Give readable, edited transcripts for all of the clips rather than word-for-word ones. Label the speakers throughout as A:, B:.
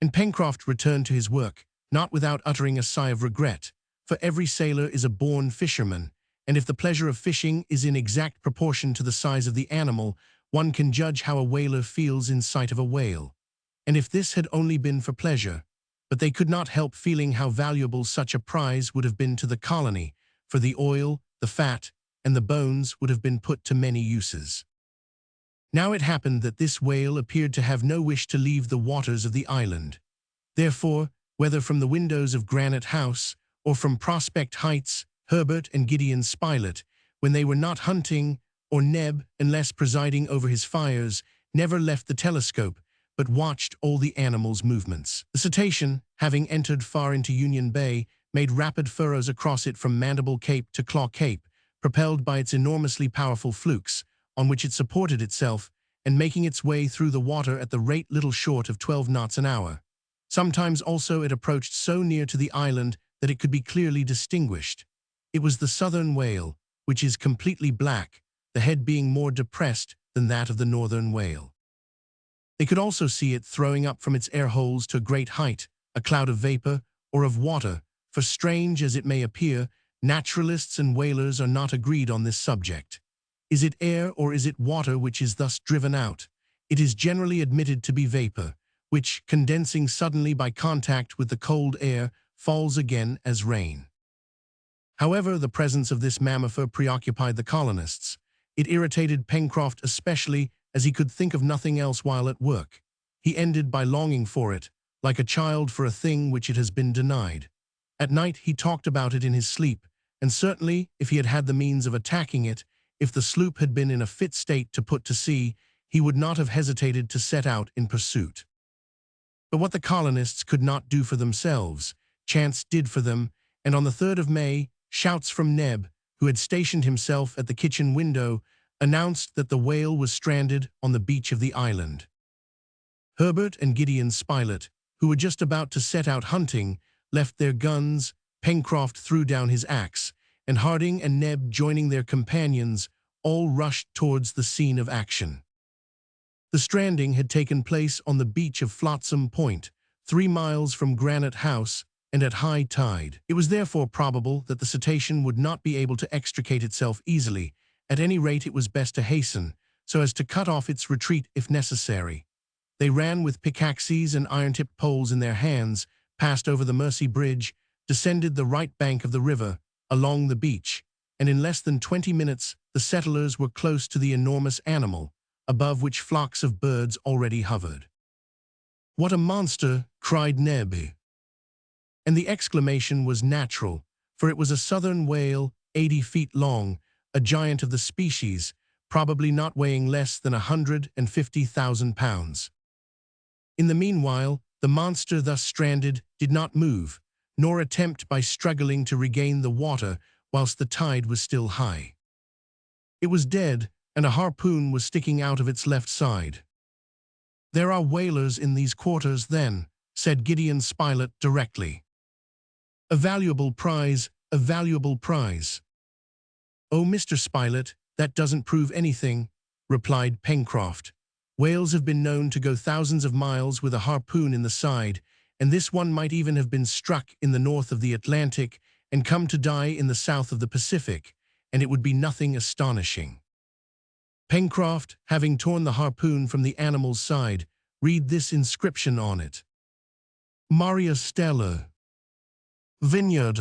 A: And Pencroft returned to his work, not without uttering a sigh of regret, for every sailor is a born fisherman, and if the pleasure of fishing is in exact proportion to the size of the animal, one can judge how a whaler feels in sight of a whale. And if this had only been for pleasure, but they could not help feeling how valuable such a prize would have been to the colony, for the oil, the fat, and the bones would have been put to many uses. Now it happened that this whale appeared to have no wish to leave the waters of the island. Therefore, whether from the windows of Granite House or from Prospect Heights, Herbert and Gideon Spilett, when they were not hunting, or Neb, unless presiding over his fires, never left the telescope, but watched all the animals' movements. The cetacean, having entered far into Union Bay, made rapid furrows across it from Mandible Cape to Claw Cape, propelled by its enormously powerful flukes, on which it supported itself, and making its way through the water at the rate little short of 12 knots an hour. Sometimes also it approached so near to the island that it could be clearly distinguished. It was the southern whale, which is completely black, the head being more depressed than that of the northern whale. They could also see it throwing up from its air holes to a great height, a cloud of vapor, or of water, for strange as it may appear, naturalists and whalers are not agreed on this subject. Is it air or is it water which is thus driven out? It is generally admitted to be vapor, which, condensing suddenly by contact with the cold air, falls again as rain. However, the presence of this mammifer preoccupied the colonists. It irritated Pencroft especially, as he could think of nothing else while at work. He ended by longing for it, like a child for a thing which it has been denied. At night he talked about it in his sleep, and certainly, if he had had the means of attacking it, if the sloop had been in a fit state to put to sea, he would not have hesitated to set out in pursuit. But what the colonists could not do for themselves, chance did for them, and on the 3rd of May, shouts from Neb, who had stationed himself at the kitchen window, announced that the whale was stranded on the beach of the island. Herbert and Gideon Spilett, who were just about to set out hunting, left their guns, Pencroft threw down his axe, and Harding and Neb, joining their companions, all rushed towards the scene of action. The stranding had taken place on the beach of Flotsam Point, 3 miles from Granite House, and at high tide. It was therefore probable that the cetacean would not be able to extricate itself easily. At any rate, it was best to hasten, so as to cut off its retreat if necessary. They ran with pickaxes and iron-tipped poles in their hands, passed over the Mersey Bridge, descended the right bank of the river, along the beach, and in less than 20 minutes the settlers were close to the enormous animal, above which flocks of birds already hovered. "What a monster!" cried Neb. And the exclamation was natural, for it was a southern whale, 80 feet long, a giant of the species, probably not weighing less than 150,000 pounds. In the meanwhile, the monster thus stranded did not move, nor attempt by struggling to regain the water whilst the tide was still high. It was dead, and a harpoon was sticking out of its left side. "There are whalers in these quarters, then," said Gideon Spilett directly. "A valuable prize, a valuable prize." "Oh, Mr. Spilett, that doesn't prove anything," replied Pencroft. "Whales have been known to go thousands of miles with a harpoon in the side, and this one might even have been struck in the north of the Atlantic and come to die in the south of the Pacific, and it would be nothing astonishing." Pencroft, having torn the harpoon from the animal's side, read this inscription on it: "Maria Stella, Vineyard."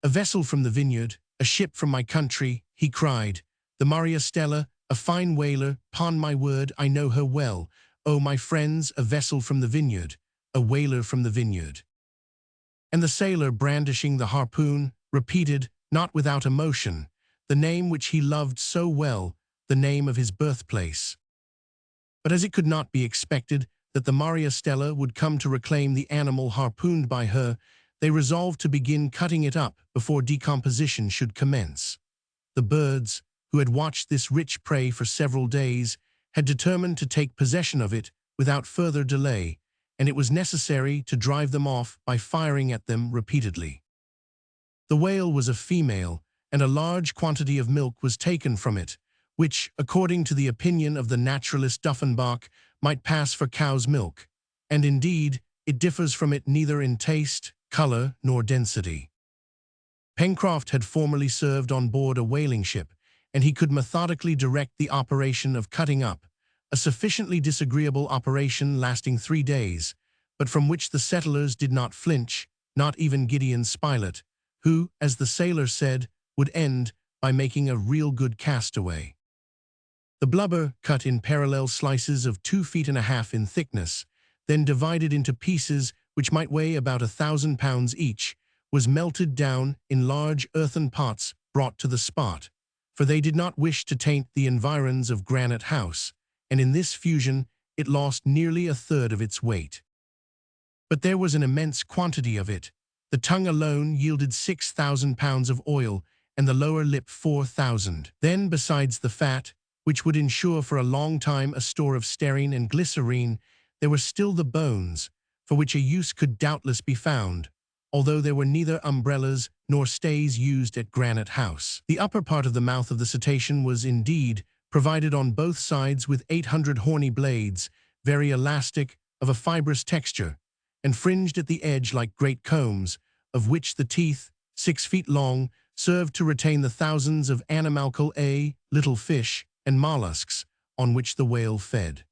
A: "A vessel from the Vineyard, a ship from my country," he cried. "The Maria Stella, a fine whaler, 'pon my word, I know her well. Oh, my friends, a vessel from the Vineyard, a whaler from the Vineyard." And the sailor, brandishing the harpoon, repeated, not without emotion, the name which he loved so well, the name of his birthplace. But as it could not be expected that the Maria Stella would come to reclaim the animal harpooned by her, they resolved to begin cutting it up before decomposition should commence. The birds, who had watched this rich prey for several days, had determined to take possession of it without further delay, and it was necessary to drive them off by firing at them repeatedly. The whale was a female, and a large quantity of milk was taken from it, which, according to the opinion of the naturalist Duffenbach, might pass for cow's milk, and indeed, it differs from it neither in taste, color, nor density. Pencroft had formerly served on board a whaling ship, and he could methodically direct the operation of cutting up, a sufficiently disagreeable operation lasting 3 days, but from which the settlers did not flinch, not even Gideon Spilett, who, as the sailor said, would end by making a real good castaway. The blubber, cut in parallel slices of 2.5 feet in thickness, then divided into pieces which might weigh about 1,000 pounds each, was melted down in large earthen pots brought to the spot, for they did not wish to taint the environs of Granite House, and in this fusion it lost nearly a third of its weight. But there was an immense quantity of it. The tongue alone yielded 6,000 pounds of oil, and the lower lip 4,000. Then, besides the fat, which would ensure for a long time a store of stearine and glycerine, there were still the bones, for which a use could doubtless be found, although there were neither umbrellas nor stays used at Granite House. The upper part of the mouth of the cetacean was, indeed, provided on both sides with 800 horny blades, very elastic, of a fibrous texture, and fringed at the edge like great combs, of which the teeth, 6 feet long, served to retain the thousands of animalcule little fish and mollusks on which the whale fed.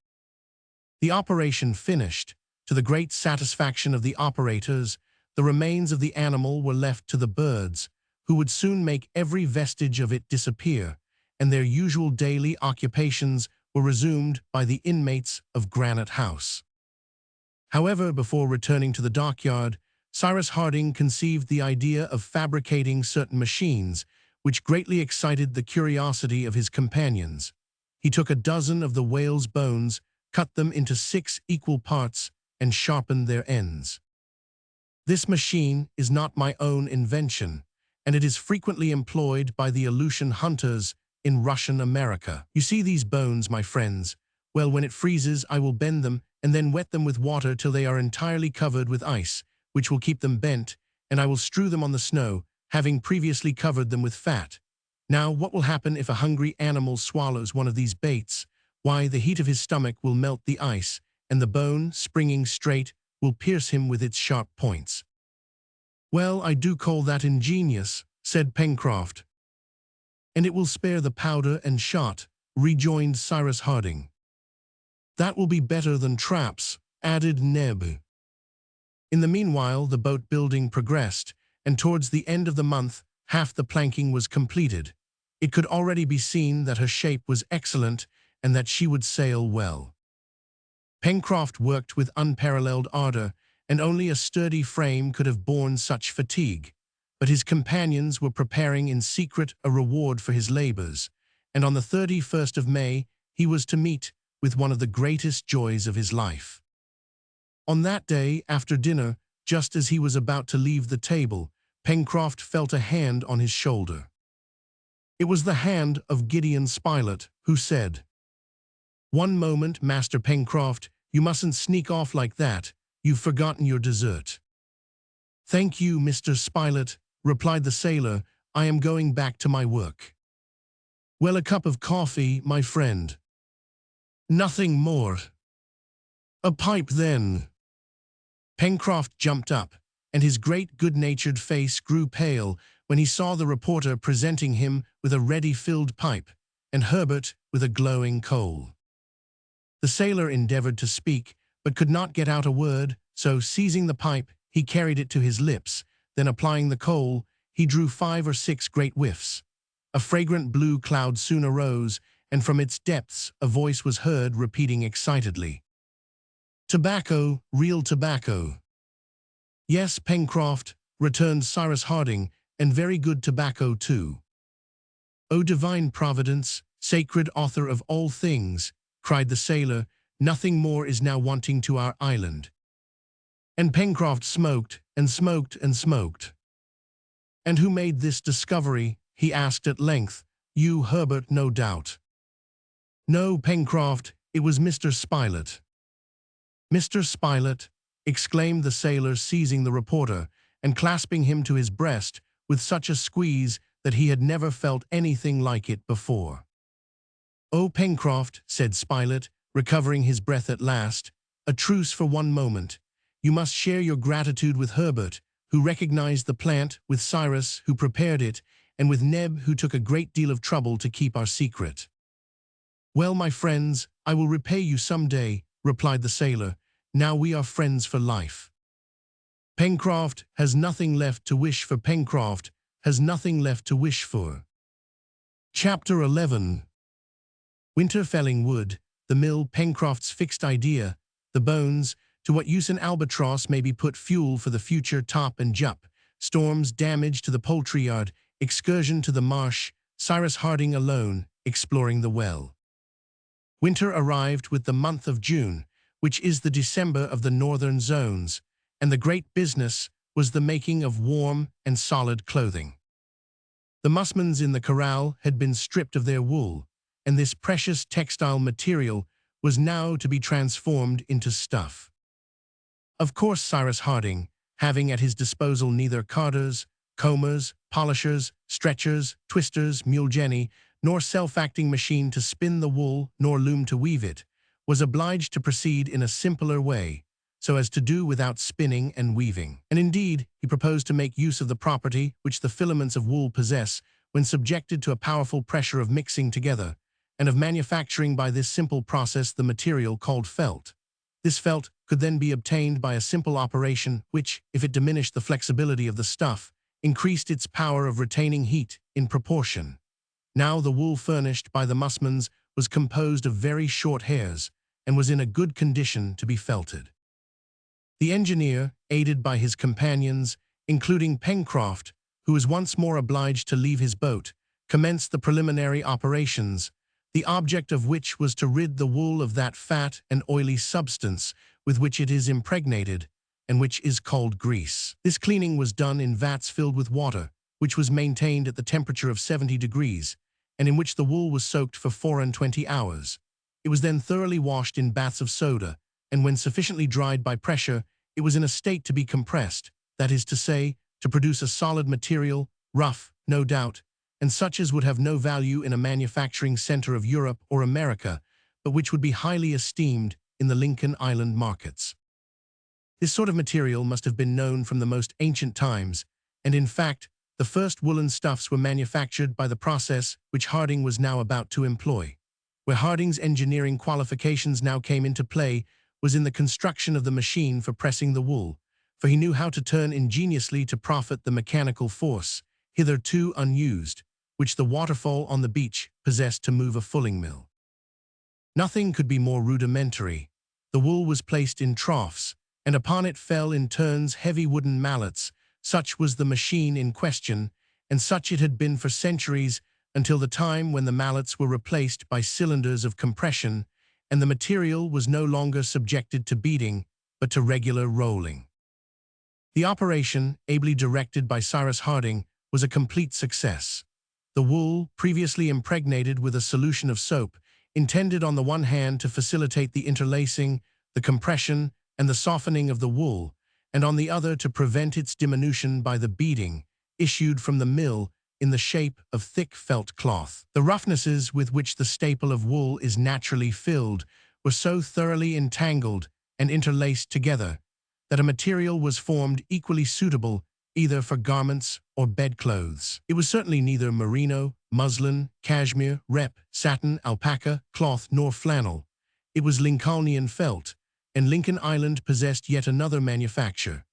A: The operation finished, to the great satisfaction of the operators, the remains of the animal were left to the birds, who would soon make every vestige of it disappear, and their usual daily occupations were resumed by the inmates of Granite House. However, before returning to the dockyard, Cyrus Harding conceived the idea of fabricating certain machines, which greatly excited the curiosity of his companions. He took a dozen of the whale's bones, cut them into 6 equal parts, and sharpened their ends. This machine is not my own invention, and it is frequently employed by the Aleutian hunters in Russian America. You see these bones, my friends? Well, when it freezes, I will bend them and then wet them with water till they are entirely covered with ice, which will keep them bent, and I will strew them on the snow, having previously covered them with fat. Now, what will happen if a hungry animal swallows one of these baits? Why, the heat of his stomach will melt the ice, and the bone, springing straight, will pierce him with its sharp points. Well, I do call that ingenious, said Pencroft. And it will spare the powder and shot, rejoined Cyrus Harding. That will be better than traps, added Neb. In the meanwhile, the boat building progressed, and towards the end of the month, half the planking was completed. It could already be seen that her shape was excellent and that she would sail well. Pencroft worked with unparalleled ardor, and only a sturdy frame could have borne such fatigue. But his companions were preparing in secret a reward for his labors, and on the 31st of May he was to meet with one of the greatest joys of his life. On that day, after dinner, just as he was about to leave the table, Pencroft felt a hand on his shoulder. It was the hand of Gideon Spilett, who said, "One moment, Master Pencroft, you mustn't sneak off like that. You've forgotten your dessert." "Thank you, Mr. Spilett," replied the sailor. "I am going back to my work." "Well, a cup of coffee, my friend." "Nothing more." "A pipe, then." Pencroft jumped up, and his great good-natured face grew pale when he saw the reporter presenting him with a ready-filled pipe, and Herbert with a glowing coal. The sailor endeavored to speak, but could not get out a word, so, seizing the pipe, he carried it to his lips. Then, applying the coal, he drew 5 or 6 great whiffs. A fragrant blue cloud soon arose, and from its depths a voice was heard repeating excitedly, "Tobacco, real tobacco." "Yes, Pencroft," returned Cyrus Harding, "and very good tobacco, too." "O divine Providence, sacred author of all things," cried the sailor, "nothing more is now wanting to our island." And Pencroft smoked, and smoked, and smoked. "And who made this discovery?" he asked at length. "You, Herbert, no doubt." "No, Pencroft, it was Mr. Spilett." "Mr. Spilett!" exclaimed the sailor, seizing the reporter, and clasping him to his breast with such a squeeze that he had never felt anything like it before. "Oh, Pencroft," said Spilett, recovering his breath at last, a truce for one moment. You must share your gratitude with Herbert, who recognized the plant, with Cyrus, who prepared it, and with Neb, who took a great deal of trouble to keep our secret." "Well, my friends, I will repay you some day," replied the sailor. "Now we are friends for life." Pencroft has nothing left to wish for. Pencroft has nothing left to wish for. Chapter 11. Winter felling wood, the mill, Pencroft's fixed idea, the bones, to what use an albatross may be put, fuel for the future, Top and Jup, storms, damage to the poultry yard, excursion to the marsh, Cyrus Harding alone, exploring the well. Winter arrived with the month of June, which is the December of the northern zones, and the great business was the making of warm and solid clothing. The musmons in the corral had been stripped of their wool, and this precious textile material was now to be transformed into stuff. Of course, Cyrus Harding, having at his disposal neither carders, combers, polishers, stretchers, twisters, mule jenny, nor self-acting machine to spin the wool, nor loom to weave it, was obliged to proceed in a simpler way, so as to do without spinning and weaving. And indeed, he proposed to make use of the property which the filaments of wool possess when subjected to a powerful pressure of mixing together, and of manufacturing by this simple process the material called felt. This felt could then be obtained by a simple operation which, if it diminished the flexibility of the stuff, increased its power of retaining heat in proportion. Now the wool furnished by the musmons was composed of very short hairs, and was in a good condition to be felted. The engineer, aided by his companions, including Pencroft, who was once more obliged to leave his boat, commenced the preliminary operations, the object of which was to rid the wool of that fat and oily substance with which it is impregnated, and which is called grease. This cleaning was done in vats filled with water, which was maintained at the temperature of 70 degrees, and in which the wool was soaked for 24 hours. It was then thoroughly washed in baths of soda, and when sufficiently dried by pressure, it was in a state to be compressed, that is to say, to produce a solid material, rough, no doubt, and such as would have no value in a manufacturing center of Europe or America, but which would be highly esteemed in the Lincoln Island markets. This sort of material must have been known from the most ancient times, and in fact, the first woolen stuffs were manufactured by the process which Harding was now about to employ. Where Harding's engineering qualifications now came into play was in the construction of the machine for pressing the wool, for he knew how to turn ingeniously to profit the mechanical force, hitherto unused, which the waterfall on the beach possessed to move a fulling mill. Nothing could be more rudimentary. The wool was placed in troughs, and upon it fell in turns heavy wooden mallets. Such was the machine in question, and such it had been for centuries, until the time when the mallets were replaced by cylinders of compression, and the material was no longer subjected to beating, but to regular rolling. The operation, ably directed by Cyrus Harding, was a complete success. The wool, previously impregnated with a solution of soap, intended on the one hand to facilitate the interlacing, the compression, and the softening of the wool, and on the other to prevent its diminution by the beating, issued from the mill in the shape of thick felt cloth. The roughnesses with which the staple of wool is naturally filled were so thoroughly entangled and interlaced together that a material was formed equally suitable either for garments or bedclothes. It was certainly neither merino, muslin, cashmere, rep, satin, alpaca, cloth, nor flannel. It was Lincolnian felt, and Lincoln Island possessed yet another manufacture.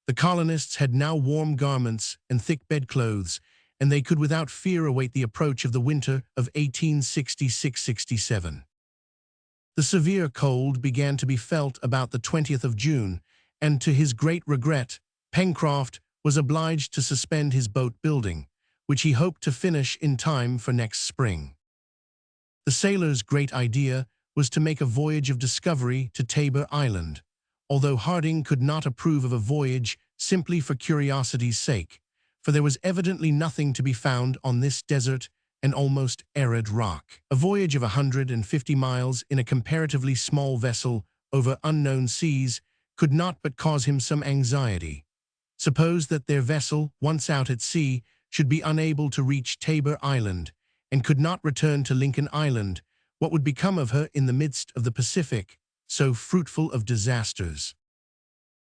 A: The colonists had now warm garments and thick bedclothes, and they could without fear await the approach of the winter of 1866-67. The severe cold began to be felt about the 20th of June, and to his great regret, Pencroft was obliged to suspend his boat building, which he hoped to finish in time for next spring. The sailor's great idea was to make a voyage of discovery to Tabor Island, although Harding could not approve of a voyage simply for curiosity's sake, for there was evidently nothing to be found on this desert and almost arid rock. A voyage of 150 miles in a comparatively small vessel over unknown seas could not but cause him some anxiety. Suppose that their vessel, once out at sea, should be unable to reach Tabor Island, and could not return to Lincoln Island, what would become of her in the midst of the Pacific, so fruitful of disasters.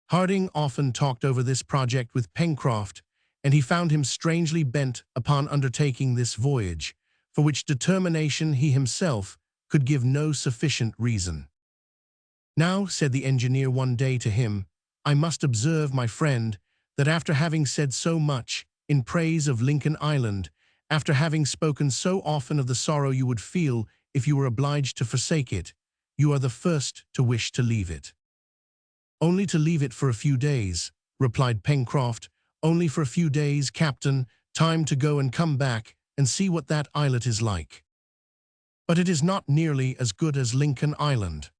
A: Harding often talked over this project with Pencroft, and he found him strangely bent upon undertaking this voyage, for which determination he himself could give no sufficient reason. "Now," said the engineer one day to him, "I must observe, my friend, that after having said so much in praise of Lincoln Island, after having spoken so often of the sorrow you would feel if you were obliged to forsake it, you are the first to wish to leave it." "Only to leave it for a few days," replied Pencroft. "Only for a few days, Captain, time to go and come back and see what that islet is like." "But it is not nearly as good as Lincoln Island."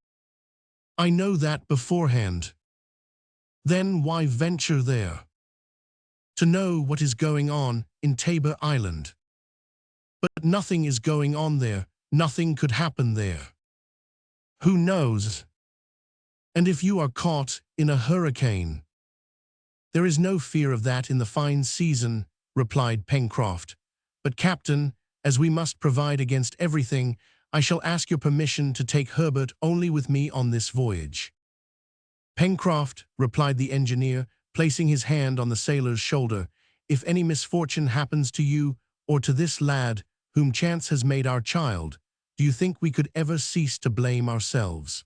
A: "I know that beforehand." "Then why venture there?" "To know what is going on in Tabor Island." "But nothing is going on there. Nothing could happen there." "Who knows? And if you are caught in a hurricane?" "There is no fear of that in the fine season," replied Pencroft. "But, Captain, as we must provide against everything, I shall ask your permission to take Herbert only with me on this voyage." "Pencroft," replied the engineer, placing his hand on the sailor's shoulder, "if any misfortune happens to you or to this lad, whom chance has made our child, do you think we could ever cease to blame ourselves?"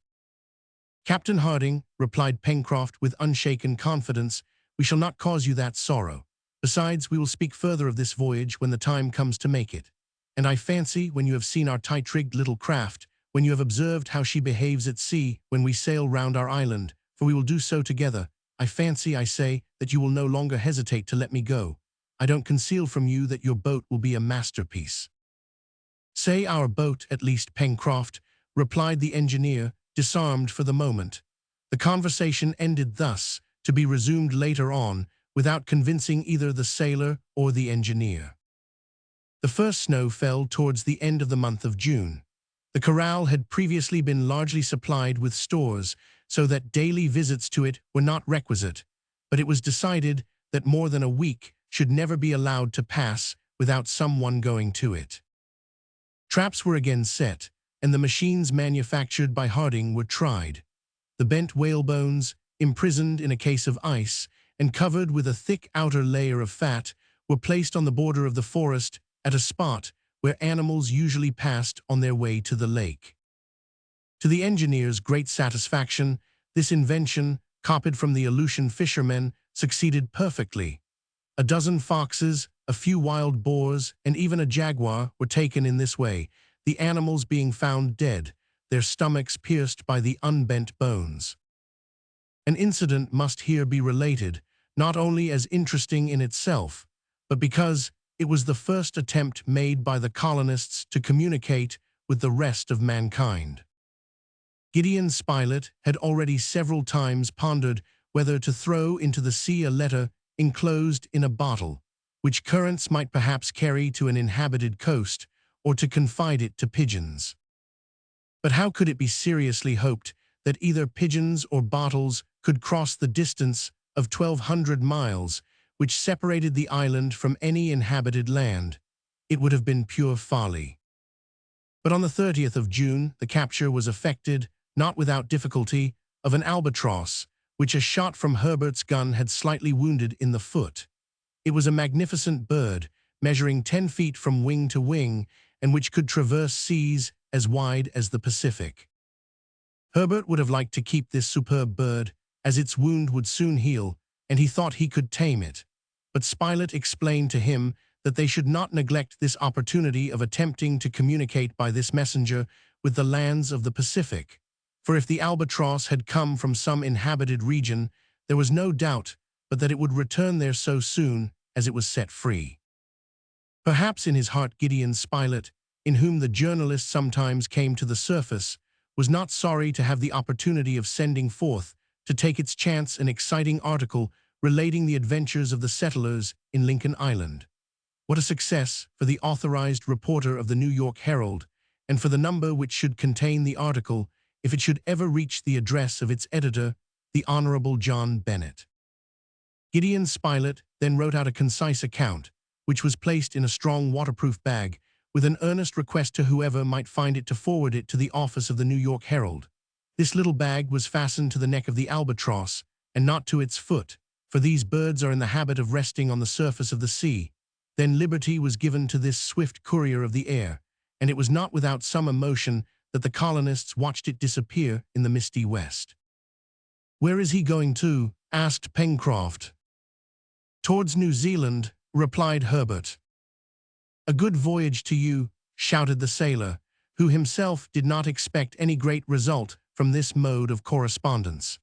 A: "Captain Harding," replied Pencroft with unshaken confidence, "we shall not cause you that sorrow. Besides, we will speak further of this voyage when the time comes to make it. And I fancy, when you have seen our tight-rigged little craft, when you have observed how she behaves at sea when we sail round our island, for we will do so together, I fancy, I say, that you will no longer hesitate to let me go. I don't conceal from you that your boat will be a masterpiece." "Say our boat, at least, Pencroft," replied the engineer, disarmed for the moment. The conversation ended thus, to be resumed later on, without convincing either the sailor or the engineer. The first snow fell towards the end of the month of June. The corral had previously been largely supplied with stores, so that daily visits to it were not requisite, but it was decided that more than a week should never be allowed to pass without someone going to it. Traps were again set, and the machines manufactured by Harding were tried. The bent whalebones, imprisoned in a case of ice and covered with a thick outer layer of fat, were placed on the border of the forest at a spot where animals usually passed on their way to the lake. To the engineer's great satisfaction, this invention, copied from the Aleutian fishermen, succeeded perfectly. A dozen foxes, a few wild boars, and even a jaguar were taken in this way, the animals being found dead, their stomachs pierced by the unbent bones. An incident must here be related, not only as interesting in itself, but because it was the first attempt made by the colonists to communicate with the rest of mankind. Gideon Spilett had already several times pondered whether to throw into the sea a letter enclosed in a bottle, which currents might perhaps carry to an inhabited coast, or to confide it to pigeons. But how could it be seriously hoped that either pigeons or bottles could cross the distance of 1,200 miles, which separated the island from any inhabited land? It would have been pure folly. But on the 30th of June, the capture was effected, not without difficulty, of an albatross, which a shot from Herbert's gun had slightly wounded in the foot. It was a magnificent bird, measuring 10 feet from wing to wing, and which could traverse seas as wide as the Pacific. Herbert would have liked to keep this superb bird, as its wound would soon heal, and he thought he could tame it. But Spilett explained to him that they should not neglect this opportunity of attempting to communicate by this messenger with the lands of the Pacific, for if the albatross had come from some inhabited region, there was no doubt but that it would return there so soon as it was set free. Perhaps in his heart Gideon Spilett, in whom the journalist sometimes came to the surface, was not sorry to have the opportunity of sending forth to take its chance an exciting article relating the adventures of the settlers in Lincoln Island. What a success for the authorized reporter of the New York Herald, and for the number which should contain the article if it should ever reach the address of its editor, the Honorable John Bennett. Gideon Spilett then wrote out a concise account, which was placed in a strong waterproof bag, with an earnest request to whoever might find it to forward it to the office of the New York Herald. This little bag was fastened to the neck of the albatross, and not to its foot, for these birds are in the habit of resting on the surface of the sea. Then liberty was given to this swift courier of the air, and it was not without some emotion that the colonists watched it disappear in the misty west. "Where is he going to?" asked Pencroft. "Towards New Zealand," replied Herbert. "A good voyage to you," shouted the sailor, who himself did not expect any great result from this mode of correspondence.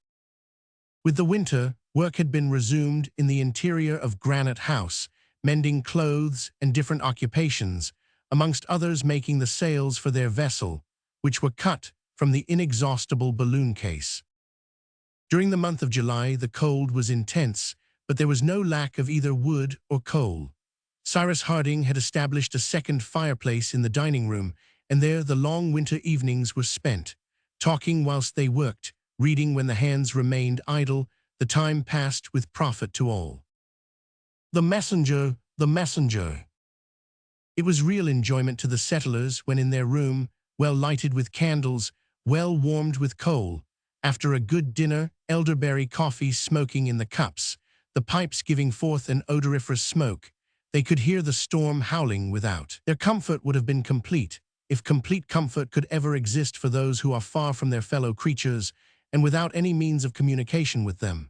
A: With the winter, work had been resumed in the interior of Granite House, mending clothes and different occupations, amongst others making the sails for their vessel, which were cut from the inexhaustible balloon case. During the month of July, the cold was intense, but there was no lack of either wood or coal. Cyrus Harding had established a second fireplace in the dining room, and there the long winter evenings were spent, talking whilst they worked, reading when the hands remained idle. The time passed with profit to all. The messenger, the messenger. It was real enjoyment to the settlers when in their room, well lighted with candles, well warmed with coal, after a good dinner, elderberry coffee smoking in the cups, the pipes giving forth an odoriferous smoke, they could hear the storm howling without. Their comfort would have been complete, if complete comfort could ever exist for those who are far from their fellow creatures and without any means of communication with them.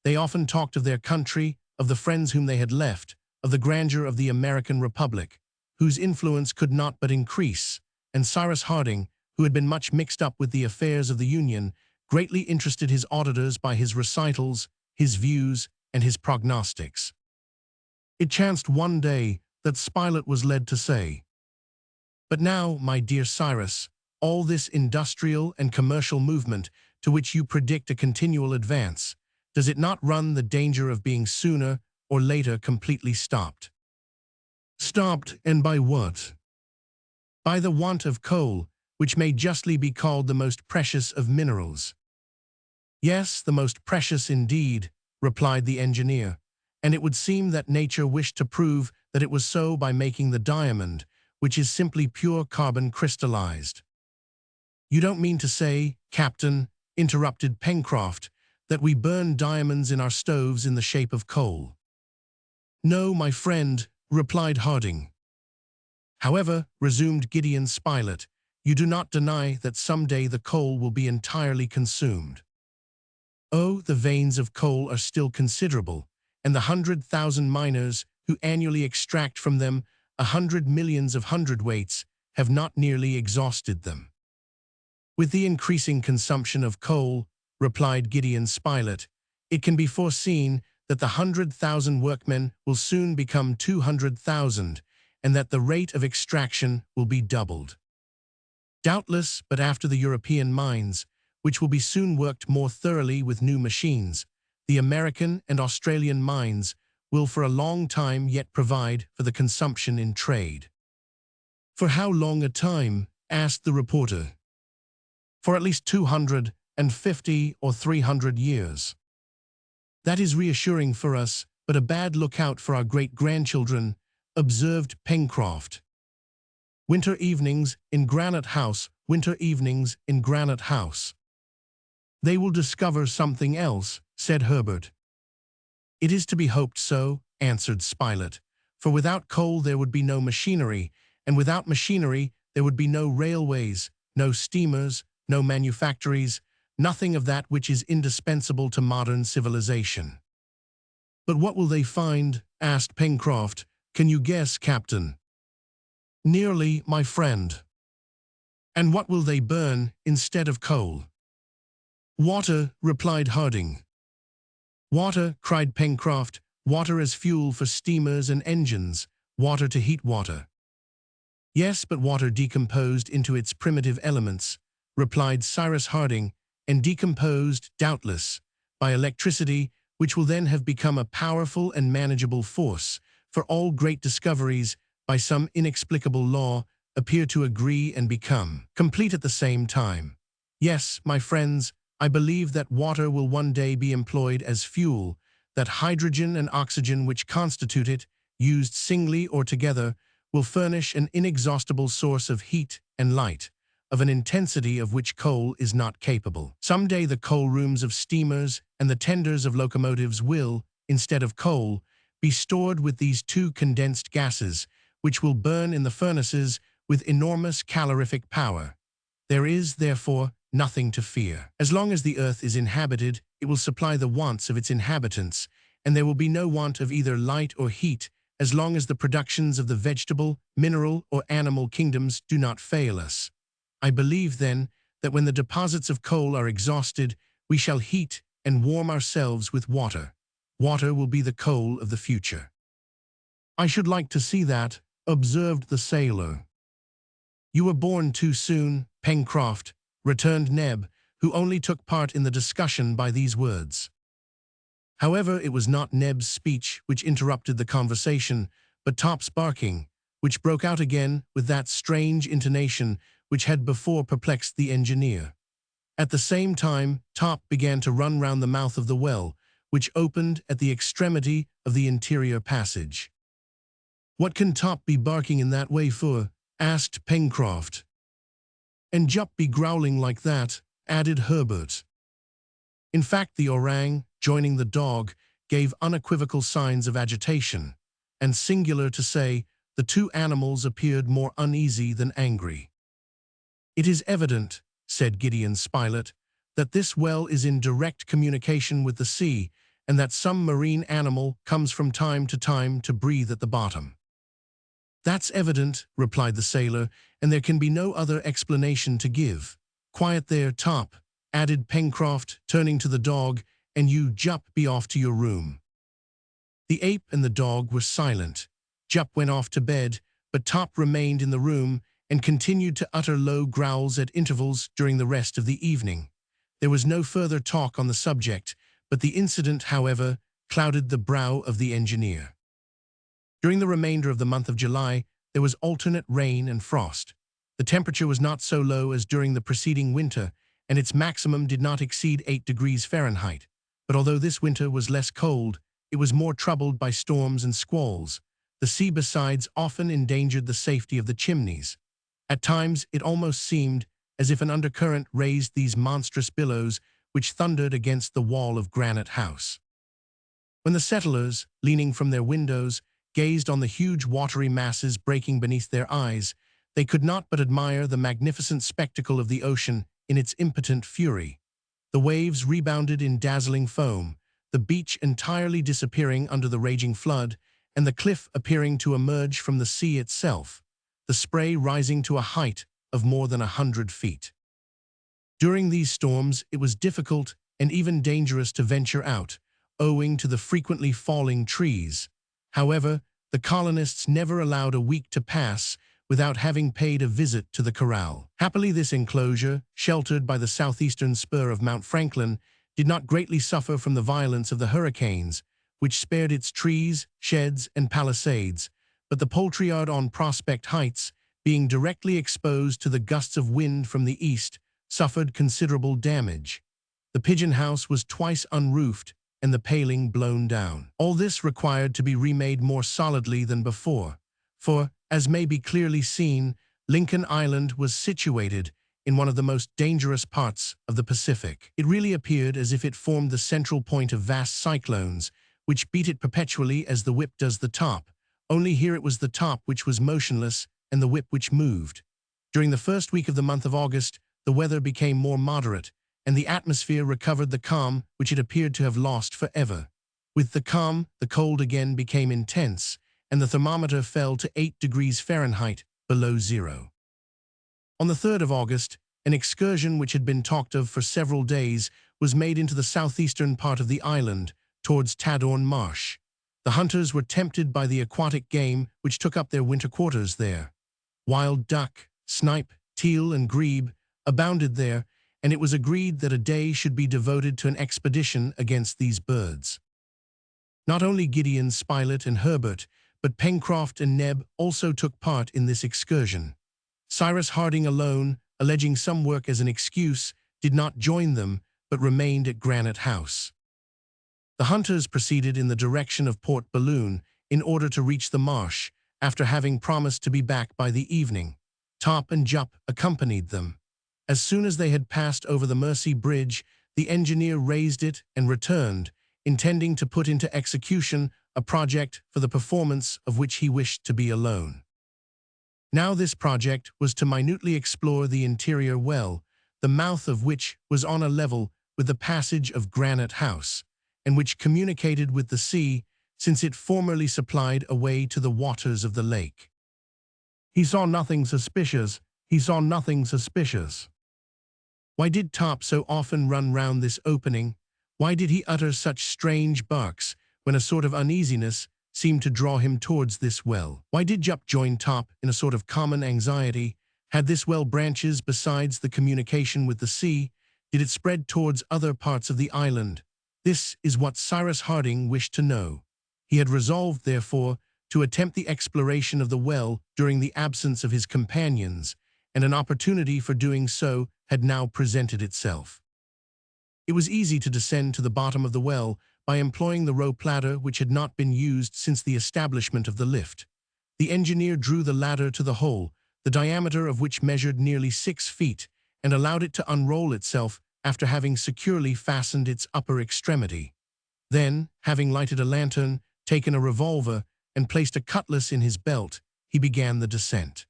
A: They often talked of their country, of the friends whom they had left, of the grandeur of the American Republic, whose influence could not but increase, and Cyrus Harding, who had been much mixed up with the affairs of the Union, greatly interested his auditors by his recitals, his views, and his prognostics. It chanced one day that Spilett was led to say, "But now, my dear Cyrus, all this industrial and commercial movement to which you predict a continual advance, does it not run the danger of being sooner or later completely stopped?" "Stopped, and by what?" "By the want of coal, which may justly be called the most precious of minerals." "Yes, the most precious indeed," replied the engineer, "and it would seem that nature wished to prove that it was so by making the diamond, which is simply pure carbon crystallized." "You don't mean to say, Captain," interrupted Pencroft, "that we burn diamonds in our stoves in the shape of coal?" "No, my friend," replied Harding. "However," resumed Gideon Spilett, "you do not deny that some day the coal will be entirely consumed." "Oh, the veins of coal are still considerable, and the 100,000 miners who annually extract from them 100 millions of hundredweights have not nearly exhausted them." "With the increasing consumption of coal," replied Gideon Spilett, "it can be foreseen that the 100,000 workmen will soon become 200,000, and that the rate of extraction will be doubled." "Doubtless, but after the European mines, which will be soon worked more thoroughly with new machines, the American and Australian mines will for a long time yet provide for the consumption in trade." "For how long a time?" asked the reporter. "For at least 250 or 300 years. "That is reassuring for us, but a bad lookout for our great-grandchildren," observed Pencroft. "Winter evenings in Granite House, winter evenings in Granite House." "They will discover something else," said Herbert. "It is to be hoped so," answered Spilett, "for without coal there would be no machinery, and without machinery there would be no railways, no steamers, no manufactories, nothing of that which is indispensable to modern civilization." "But what will they find?" asked Pencroft. "Can you guess, Captain?" "Nearly, my friend." "And what will they burn instead of coal?" "Water," replied Harding. "Water," cried Pencroft, "water as fuel for steamers and engines, water to heat water." "Yes, but water decomposed into its primitive elements," replied Cyrus Harding, "and decomposed, doubtless, by electricity, which will then have become a powerful and manageable force, for all great discoveries, by some inexplicable law, appear to agree and become complete at the same time. Yes, my friends, I believe that water will one day be employed as fuel, that hydrogen and oxygen which constitute it, used singly or together, will furnish an inexhaustible source of heat and light, of an intensity of which coal is not capable. Someday the coal rooms of steamers and the tenders of locomotives will, instead of coal, be stored with these two condensed gases, which will burn in the furnaces with enormous calorific power. There is, therefore, nothing to fear. As long as the earth is inhabited, it will supply the wants of its inhabitants, and there will be no want of either light or heat as long as the productions of the vegetable, mineral, or animal kingdoms do not fail us. I believe, then, that when the deposits of coal are exhausted, we shall heat and warm ourselves with water. Water will be the coal of the future. I should like to see that, observed the sailor. You were born too soon, Pencroft, returned Neb, who only took part in the discussion by these words. However, it was not Neb's speech which interrupted the conversation, but Top's barking, which broke out again with that strange intonation which had before perplexed the engineer. At the same time, Top began to run round the mouth of the well, which opened at the extremity of the interior passage. "What can Top be barking in that way for?" asked Pencroft. "And Jup be growling like that?" added Herbert. In fact, the orang, joining the dog, gave unequivocal signs of agitation, and singular to say, the two animals appeared more uneasy than angry. "It is evident," said Gideon Spilett, "that this well is in direct communication with the sea, and that some marine animal comes from time to breathe at the bottom." "That's evident," replied the sailor, "and there can be no other explanation to give. Quiet there, Top," added Pencroft, turning to the dog, "and you, Jup, be off to your room." The ape and the dog were silent. Jup went off to bed, but Top remained in the room and continued to utter low growls at intervals during the rest of the evening. There was no further talk on the subject, but the incident, however, clouded the brow of the engineer. During the remainder of the month of July, there was alternate rain and frost. The temperature was not so low as during the preceding winter, and its maximum did not exceed 8 degrees Fahrenheit. But although this winter was less cold, it was more troubled by storms and squalls. The sea, besides, often endangered the safety of the chimneys. At times, it almost seemed as if an undercurrent raised these monstrous billows which thundered against the wall of Granite House. When the settlers, leaning from their windows, gazed on the huge watery masses breaking beneath their eyes, they could not but admire the magnificent spectacle of the ocean in its impotent fury. The waves rebounded in dazzling foam, the beach entirely disappearing under the raging flood, and the cliff appearing to emerge from the sea itself, the spray rising to a height of more than 100 feet. During these storms, it was difficult and even dangerous to venture out, owing to the frequently falling trees. However, the colonists never allowed a week to pass without having paid a visit to the corral. Happily, this enclosure, sheltered by the southeastern spur of Mount Franklin, did not greatly suffer from the violence of the hurricanes, which spared its trees, sheds, and palisades, but the poultry yard on Prospect Heights, being directly exposed to the gusts of wind from the east, suffered considerable damage. The pigeon house was twice unroofed, and the paling blown down. All this required to be remade more solidly than before, for, as may be clearly seen, Lincoln Island was situated in one of the most dangerous parts of the Pacific. It really appeared as if it formed the central point of vast cyclones, which beat it perpetually as the whip does the top, only here it was the top which was motionless and the whip which moved. During the first week of the month of August, the weather became more moderate, and the atmosphere recovered the calm which it appeared to have lost forever. With the calm, the cold again became intense, and the thermometer fell to 8 degrees Fahrenheit below zero. On the 3rd of August, an excursion which had been talked of for several days was made into the southeastern part of the island, towards Tadorn Marsh. The hunters were tempted by the aquatic game which took up their winter quarters there. Wild duck, snipe, teal, and grebe abounded there, and it was agreed that a day should be devoted to an expedition against these birds. Not only Gideon Spilett and Herbert, but Pencroft and Neb also took part in this excursion. Cyrus Harding alone, alleging some work as an excuse, did not join them, but remained at Granite House. The hunters proceeded in the direction of Port Balloon in order to reach the marsh, after having promised to be back by the evening. Top and Jup accompanied them. As soon as they had passed over the Mersey Bridge, the engineer raised it and returned, intending to put into execution a project for the performance of which he wished to be alone. Now this project was to minutely explore the interior well, the mouth of which was on a level with the passage of Granite House, and which communicated with the sea, since it formerly supplied a way to the waters of the lake. He saw nothing suspicious. He saw nothing suspicious. Why did Top so often run round this opening? Why did he utter such strange barks when a sort of uneasiness seemed to draw him towards this well? Why did Jup join Top in a sort of common anxiety? Had this well branches besides the communication with the sea? Did it spread towards other parts of the island? This is what Cyrus Harding wished to know. He had resolved, therefore, to attempt the exploration of the well during the absence of his companions, and an opportunity for doing so had now presented itself. It was easy to descend to the bottom of the well by employing the rope ladder which had not been used since the establishment of the lift. The engineer drew the ladder to the hole, the diameter of which measured nearly 6 feet, and allowed it to unroll itself after having securely fastened its upper extremity. Then, having lighted a lantern, taken a revolver, and placed a cutlass in his belt, he began the descent.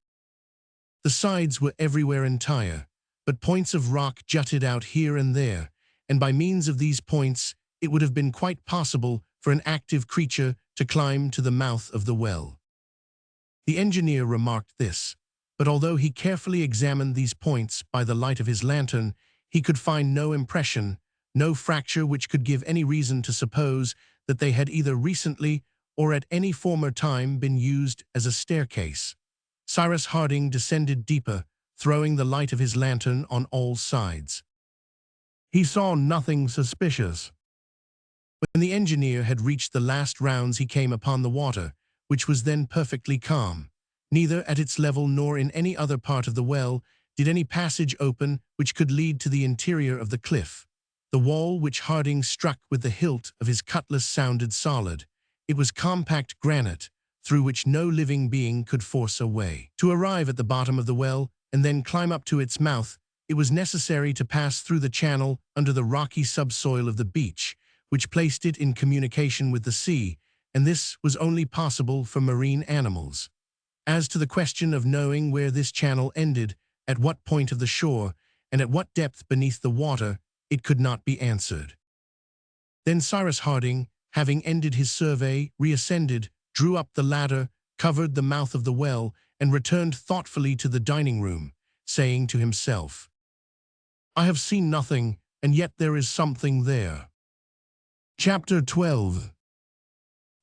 A: The sides were everywhere entire, but points of rock jutted out here and there, and by means of these points it would have been quite possible for an active creature to climb to the mouth of the well. The engineer remarked this, but although he carefully examined these points by the light of his lantern, he could find no impression, no fracture which could give any reason to suppose that they had either recently or at any former time been used as a staircase. Cyrus Harding descended deeper, throwing the light of his lantern on all sides. He saw nothing suspicious. When the engineer had reached the last rounds, he came upon the water, which was then perfectly calm. Neither at its level nor in any other part of the well did any passage open which could lead to the interior of the cliff. The wall which Harding struck with the hilt of his cutlass sounded solid. It was compact granite, through which no living being could force a way. To arrive at the bottom of the well and then climb up to its mouth, it was necessary to pass through the channel under the rocky subsoil of the beach, which placed it in communication with the sea, and this was only possible for marine animals. As to the question of knowing where this channel ended, at what point of the shore, and at what depth beneath the water, it could not be answered. Then Cyrus Harding, having ended his survey, reascended, drew up the ladder, covered the mouth of the well, and returned thoughtfully to the dining room, saying to himself, "I have seen nothing, and yet there is something there." Chapter 12.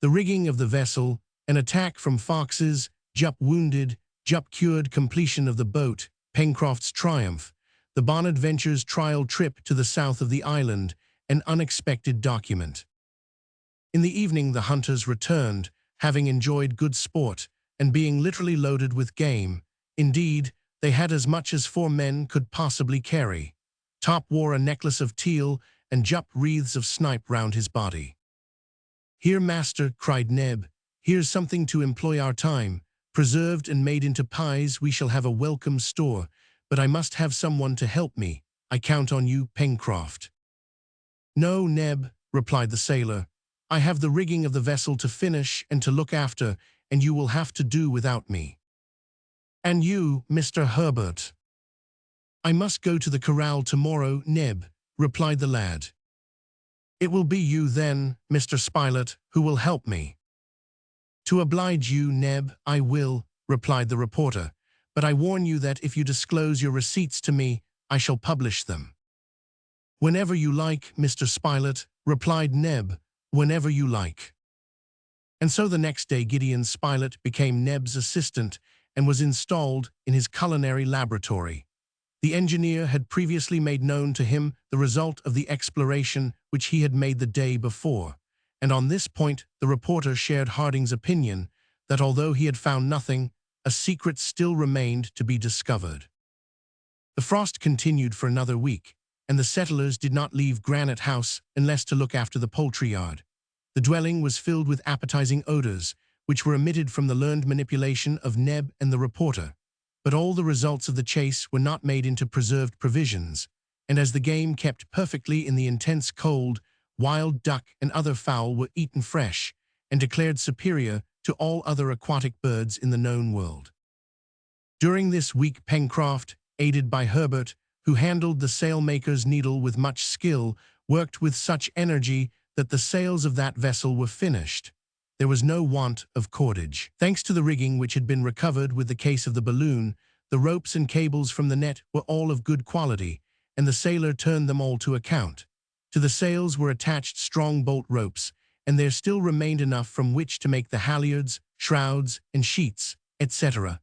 A: The rigging of the vessel, an attack from foxes, Jup wounded, Jup cured, completion of the boat, Pencroft's triumph, the Bonadventure's trial trip to the south of the island, an unexpected document. In the evening the hunters returned, having enjoyed good sport, and being literally loaded with game. Indeed, they had as much as 4 men could possibly carry. Top wore a necklace of teal, and Jup wreaths of snipe round his body. "Here, master," cried Neb, "here's something to employ our time. Preserved and made into pies, we shall have a welcome store, but I must have someone to help me. I count on you, Pencroft." "No, Neb," replied the sailor. "I have the rigging of the vessel to finish and to look after, and you will have to do without me." "And you, Mr. Herbert?" "I must go to the corral tomorrow, Neb," replied the lad. "It will be you then, Mr. Spilett, who will help me." "To oblige you, Neb, I will," replied the reporter, "but I warn you that if you disclose your receipts to me, I shall publish them." "Whenever you like, Mr. Spilett," replied Neb, "whenever you like." And so the next day Gideon Spilett became Neb's assistant and was installed in his culinary laboratory. The engineer had previously made known to him the result of the exploration which he had made the day before, and on this point the reporter shared Harding's opinion that although he had found nothing, a secret still remained to be discovered. The frost continued for another week, and the settlers did not leave Granite House unless to look after the poultry yard. The dwelling was filled with appetizing odors, which were emitted from the learned manipulation of Neb and the reporter. But all the results of the chase were not made into preserved provisions, and as the game kept perfectly in the intense cold, wild duck and other fowl were eaten fresh and declared superior to all other aquatic birds in the known world. During this week Pencroft, aided by Herbert, who handled the sailmaker's needle with much skill, worked with such energy that the sails of that vessel were finished. There was no want of cordage. Thanks to the rigging which had been recovered with the case of the balloon, the ropes and cables from the net were all of good quality, and the sailor turned them all to account. To the sails were attached strong bolt ropes, and there still remained enough from which to make the halyards, shrouds, and sheets, etc.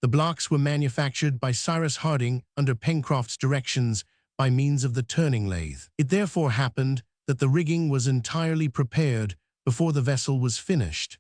A: The blocks were manufactured by Cyrus Harding under Pencroft's directions by means of the turning lathe. It therefore happened that the rigging was entirely prepared before the vessel was finished.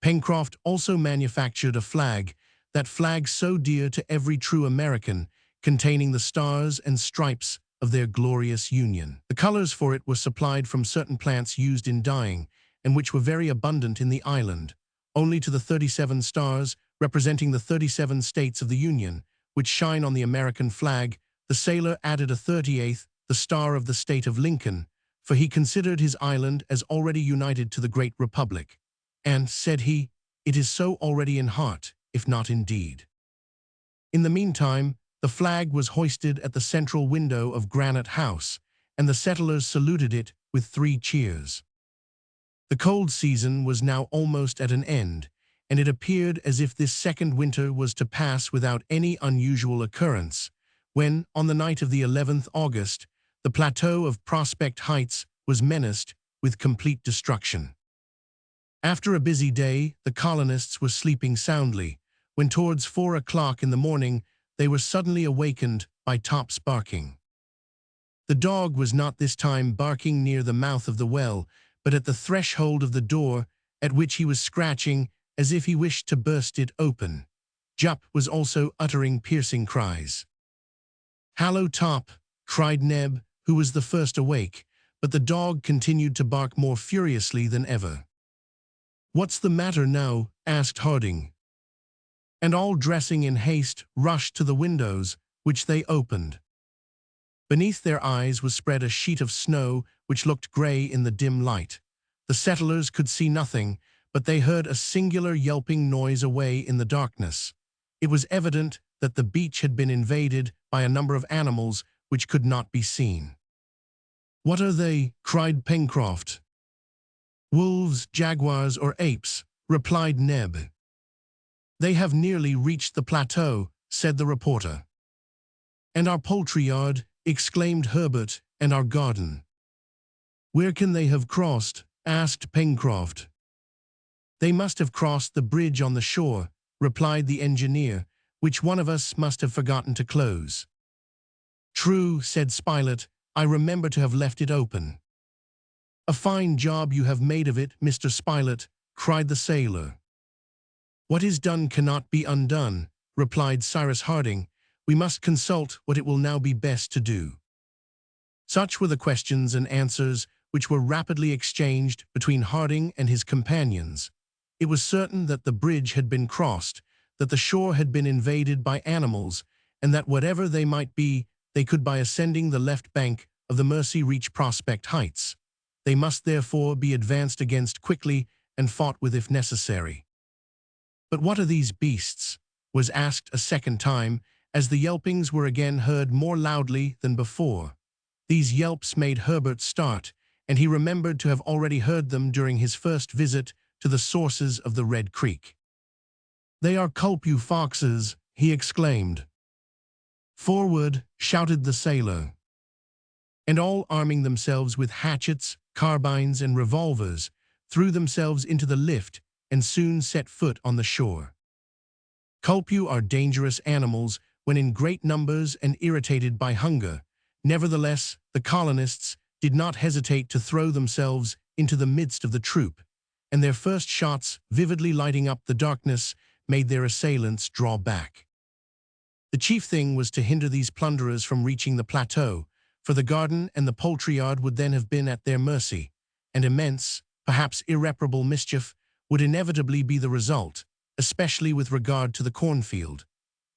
A: Pencroft also manufactured a flag, that flag so dear to every true American, containing the stars and stripes of their glorious Union. The colors for it were supplied from certain plants used in dyeing, and which were very abundant in the island. Only to the 37 stars, representing the 37 states of the Union, which shine on the American flag, the sailor added a 38th, the star of the state of Lincoln, for he considered his island as already united to the great republic. And, said he, it is so already in heart, if not in deed. In the meantime, the flag was hoisted at the central window of Granite House, and the settlers saluted it with 3 cheers. The cold season was now almost at an end, and it appeared as if this second winter was to pass without any unusual occurrence, when, on the night of the 11th August, the plateau of Prospect Heights was menaced with complete destruction. After a busy day, the colonists were sleeping soundly, when towards 4 o'clock in the morning they were suddenly awakened by Top's barking. The dog was not this time barking near the mouth of the well, but at the threshold of the door, at which he was scratching as if he wished to burst it open. Jup was also uttering piercing cries. "Hallo, Top!" cried Neb, who was the first awake, but the dog continued to bark more furiously than ever. "What's the matter now?" asked Harding. And all dressing in haste rushed to the windows, which they opened. Beneath their eyes was spread a sheet of snow which looked grey in the dim light. The settlers could see nothing, but they heard a singular yelping noise away in the darkness. It was evident that the beach had been invaded by a number of animals which could not be seen. "What are they?" cried Pencroft. "Wolves, jaguars, or apes," replied Neb. "They have nearly reached the plateau," said the reporter. "And our poultry yard," exclaimed Herbert, "and our garden." "Where can they have crossed?" asked Pencroft. "They must have crossed the bridge on the shore," replied the engineer, "which one of us must have forgotten to close." "True," said Spilett, "I remember to have left it open." "A fine job you have made of it, Mr. Spilett," cried the sailor. "What is done cannot be undone," replied Cyrus Harding. "We must consult what it will now be best to do." Such were the questions and answers which were rapidly exchanged between Harding and his companions. It was certain that the bridge had been crossed, that the shore had been invaded by animals, and that whatever they might be, they could by ascending the left bank of the Mercy reach Prospect Heights. They must therefore be advanced against quickly and fought with if necessary. "But what are these beasts?" was asked a second time, as the yelpings were again heard more loudly than before. These yelps made Herbert start, and he remembered to have already heard them during his first visit to the sources of the Red Creek. "They are culpeux foxes," he exclaimed. "Forward!" shouted the sailor. And all arming themselves with hatchets, carbines, and revolvers, threw themselves into the lift and soon set foot on the shore. Culpeux are dangerous animals when in great numbers and irritated by hunger. Nevertheless, the colonists did not hesitate to throw themselves into the midst of the troop, and their first shots, vividly lighting up the darkness, made their assailants draw back. The chief thing was to hinder these plunderers from reaching the plateau, for the garden and the poultry yard would then have been at their mercy, and immense, perhaps irreparable mischief would inevitably be the result, especially with regard to the cornfield.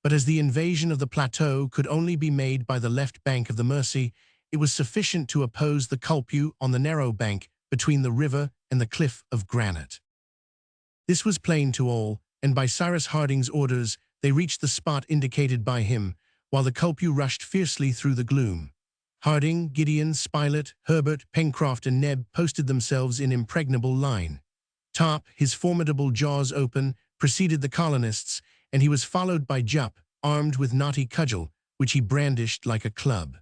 A: But as the invasion of the plateau could only be made by the left bank of the Mersey, it was sufficient to oppose the Culpeau on the narrow bank between the river and the cliff of granite. This was plain to all, and by Cyrus Harding's orders, they reached the spot indicated by him, while the Culpeau rushed fiercely through the gloom. Harding, Gideon, Spilett, Herbert, Pencroft, and Neb posted themselves in impregnable line. Top, his formidable jaws open, preceded the colonists, and he was followed by Jup, armed with knotty cudgel, which he brandished like a club.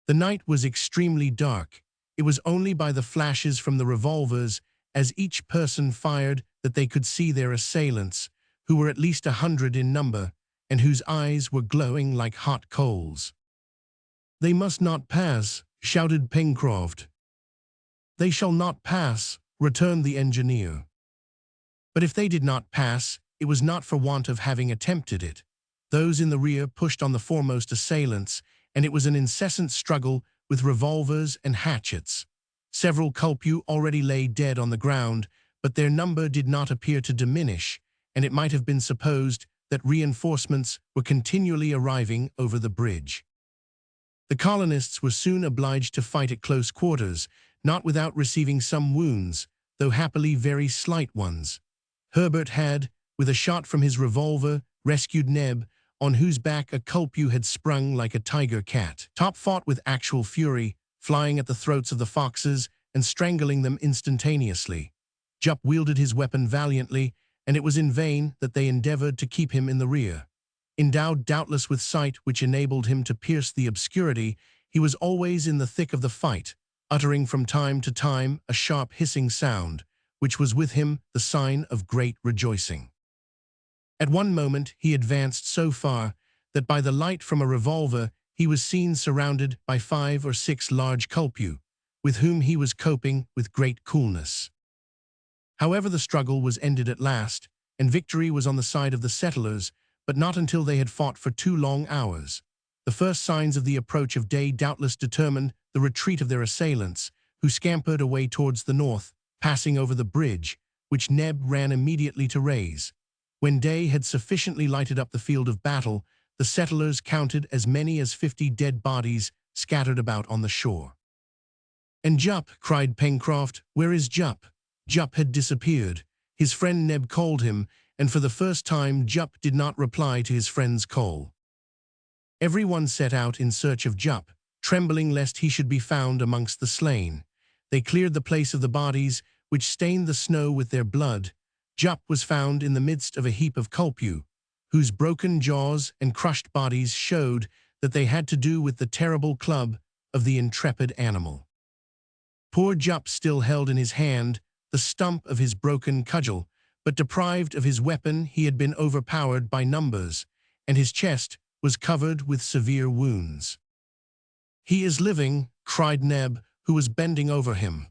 A: The night was extremely dark. It was only by the flashes from the revolvers, as each person fired, that they could see their assailants, who were at least 100 in number, and whose eyes were glowing like hot coals. "They must not pass," shouted Pencroft. "They shall not pass," returned the engineer. But if they did not pass, it was not for want of having attempted it. Those in the rear pushed on the foremost assailants, and it was an incessant struggle with revolvers and hatchets. Several Culpeau already lay dead on the ground, but their number did not appear to diminish, and it might have been supposed that reinforcements were continually arriving over the bridge. The colonists were soon obliged to fight at close quarters, not without receiving some wounds, though happily very slight ones. Herbert had, with a shot from his revolver, rescued Neb, on whose back a Culpeau had sprung like a tiger cat. Top fought with actual fury, flying at the throats of the foxes and strangling them instantaneously. Jup wielded his weapon valiantly, and it was in vain that they endeavored to keep him in the rear. Endowed doubtless with sight which enabled him to pierce the obscurity, he was always in the thick of the fight, uttering from time to time a sharp hissing sound, which was with him the sign of great rejoicing. At one moment he advanced so far that by the light from a revolver he was seen surrounded by 5 or 6 large Culpeau, with whom he was coping with great coolness. However, the struggle was ended at last, and victory was on the side of the settlers, but not until they had fought for 2 long hours. The first signs of the approach of day doubtless determined the retreat of their assailants, who scampered away towards the north, passing over the bridge, which Neb ran immediately to raise. When day had sufficiently lighted up the field of battle, the settlers counted as many as 50 dead bodies scattered about on the shore. "And Jup," cried Pencroft, "where is Jup?" Jup had disappeared. His friend Neb called him, and for the first time Jup did not reply to his friend's call. Everyone set out in search of Jup, trembling lest he should be found amongst the slain. They cleared the place of the bodies, which stained the snow with their blood. Jup was found in the midst of a heap of Culpeau, whose broken jaws and crushed bodies showed that they had to do with the terrible club of the intrepid animal. Poor Jup still held in his hand the stump of his broken cudgel, but deprived of his weapon he had been overpowered by numbers, and his chest was covered with severe wounds. "He is living," cried Neb, who was bending over him.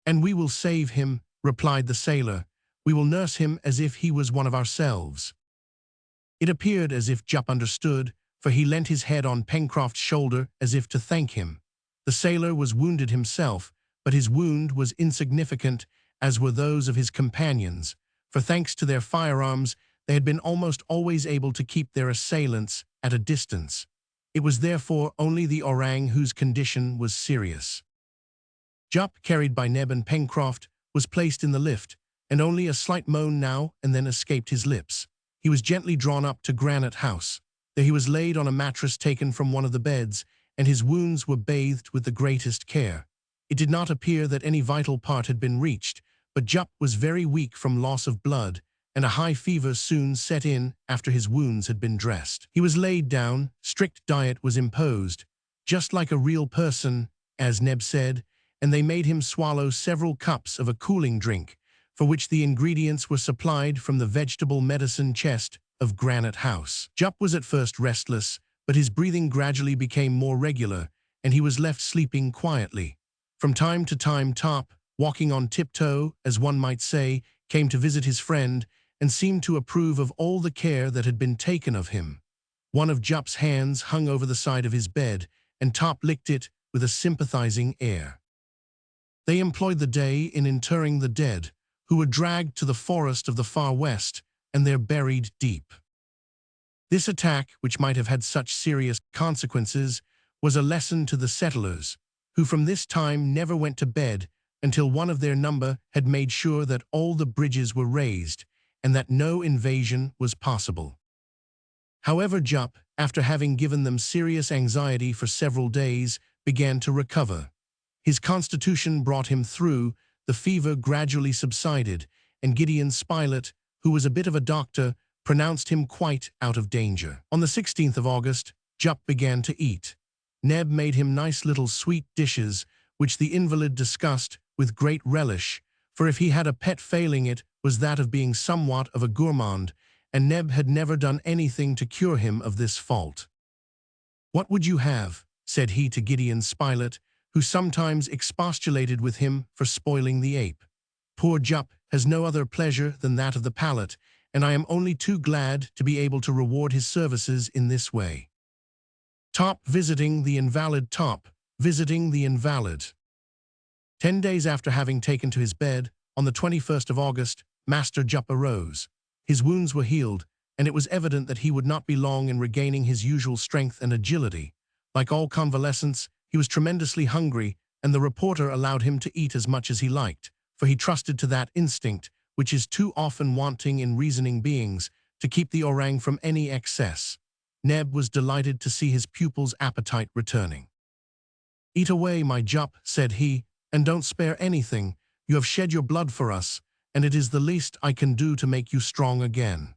A: "And we will save him," replied the sailor. "We will nurse him as if he was one of ourselves." It appeared as if Jup understood, for he leant his head on Pencroft's shoulder as if to thank him. The sailor was wounded himself, but his wound was insignificant, as were those of his companions, for thanks to their firearms, they had been almost always able to keep their assailants at a distance. It was therefore only the orang whose condition was serious. Jup, carried by Neb and Pencroft, was placed in the lift, and only a slight moan now and then escaped his lips. He was gently drawn up to Granite House. There he was laid on a mattress taken from one of the beds, and his wounds were bathed with the greatest care. It did not appear that any vital part had been reached, but Jup was very weak from loss of blood, and a high fever soon set in after his wounds had been dressed. He was laid down, strict diet was imposed, just like a real person, as Neb said, and they made him swallow several cups of a cooling drink, for which the ingredients were supplied from the vegetable medicine chest of Granite House. Jup was at first restless, but his breathing gradually became more regular, and he was left sleeping quietly. From time to time Top, walking on tiptoe, as one might say, came to visit his friend, and seemed to approve of all the care that had been taken of him. One of Jup's hands hung over the side of his bed, and Top licked it with a sympathizing air. They employed the day in interring the dead, who were dragged to the forest of the far west, and there buried deep. This attack, which might have had such serious consequences, was a lesson to the settlers, who from this time never went to bed until one of their number had made sure that all the bridges were raised and that no invasion was possible. However, Jup, after having given them serious anxiety for several days, began to recover. His constitution brought him through, the fever gradually subsided, and Gideon Spilett, who was a bit of a doctor, pronounced him quite out of danger. On the 16th of August, Jup began to eat. Neb made him nice little sweet dishes, which the invalid discussed with great relish, for if he had a pet failing it was that of being somewhat of a gourmand, and Neb had never done anything to cure him of this fault. "What would you have?" said he to Gideon Spilett, who sometimes expostulated with him for spoiling the ape. "Poor Jup has no other pleasure than that of the palate, and I am only too glad to be able to reward his services in this way." Top visiting the invalid. Top visiting the invalid. 10 days after having taken to his bed, on the 21st of August, Master Jup arose. His wounds were healed, and it was evident that he would not be long in regaining his usual strength and agility. Like all convalescents, he was tremendously hungry, and the reporter allowed him to eat as much as he liked, for he trusted to that instinct, which is too often wanting in reasoning beings, to keep the orang from any excess. Neb was delighted to see his pupil's appetite returning. "Eat away, my Jup," said he, "and don't spare anything. You have shed your blood for us, and it is the least I can do to make you strong again."